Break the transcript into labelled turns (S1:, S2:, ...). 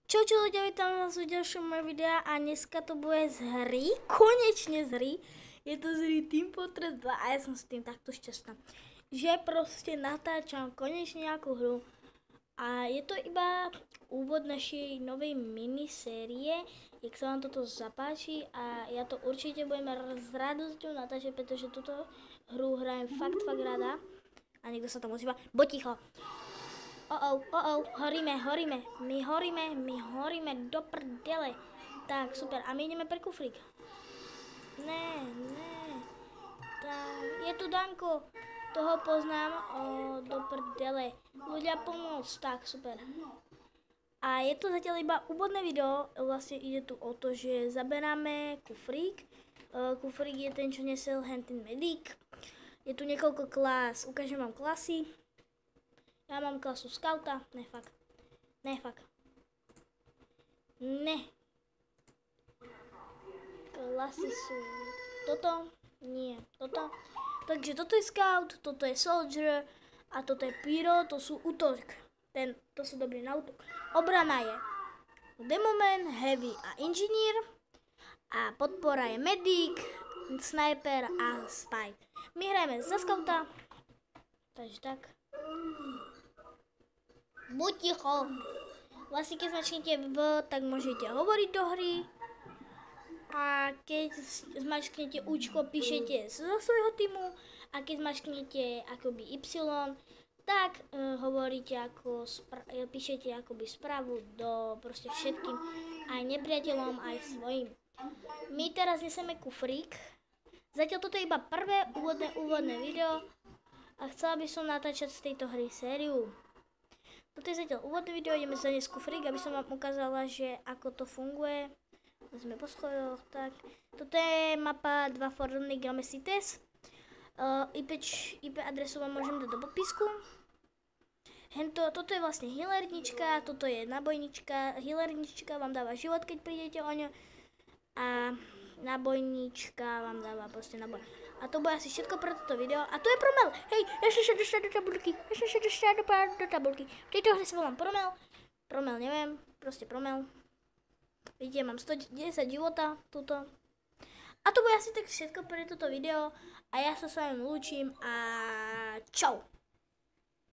S1: Čau ľudia, vítam vás v ďalšom mojom videa a dneska to bude z hry, konečne z hry. Je to z hry Team Fortress 2 a ja som s tým takto šťastná, že proste natáčam konečne nejakú hru. A je to iba úvod našej novej minisérie, jak sa vám toto zapáči a ja to určite budem s radosťou natáčať, pretože túto hru hrajem fakt rada. A niekto sa tam ozýva, buď ticho. Horíme, my horíme do prdele. Tak, super, a my ideme pre kufrík. Ne. Tak, je tu Danko, toho poznám, do prdele. Ľudia pomôcť, tak, super. A je to zatiaľ iba úvodné video, vlastne ide tu o to, že zaberáme kufrík. Kufrík je ten, čo nesel ten medic. Je tu niekoľko klás, ukážem vám klasy. Ja mám klasu skauta, ne fakt. Klasy sú toto, nie, toto. Takže toto je scout, toto je soldier a toto je pyro, to sú útok. To sú dobrý na útok. Obrana je demoman, heavy a engineer. A podpora je medic, sniper a spy. My hrajeme za skauta. Takže tak. Buď ticho. Vlastne keď zmačknete V, tak môžete hovoriť do hry. A keď zmačknete Učko, píšete zo svojho týmu. A keď zmačknete akoby Y, tak hovoríte píšete akoby správu do proste všetkým. Aj nepriateľom, aj svojim. My teraz neseme kufrík. Zatiaľ toto je iba prvé úvodné video. A chcela by som natáčať z tejto hry sériu. Toto je zatiaľ úvodné video, ideme zaniesť kufrík, aby som vám ukázala, že ako to funguje. Sme po schodoch, tak. Toto je mapa 2 Fortnite Game Cities. IP adresu vám môžem dať do popisku. Toto je vlastne healernička, toto je nabojnička. Healernička vám dáva život, keď prídete o ňu. A nabojnička vám dáva proste naboj. A to bude asi všetko pre toto video. A tu je promel. Hej, ešte sa dostať do tabulky. Do tabulky. V tejto hre sa volám promel. Promel, neviem. Proste promel. Vidíte, mám 110 života. Tuto. A to bude asi tak všetko pre toto video. A ja sa s vami lúčim a čau.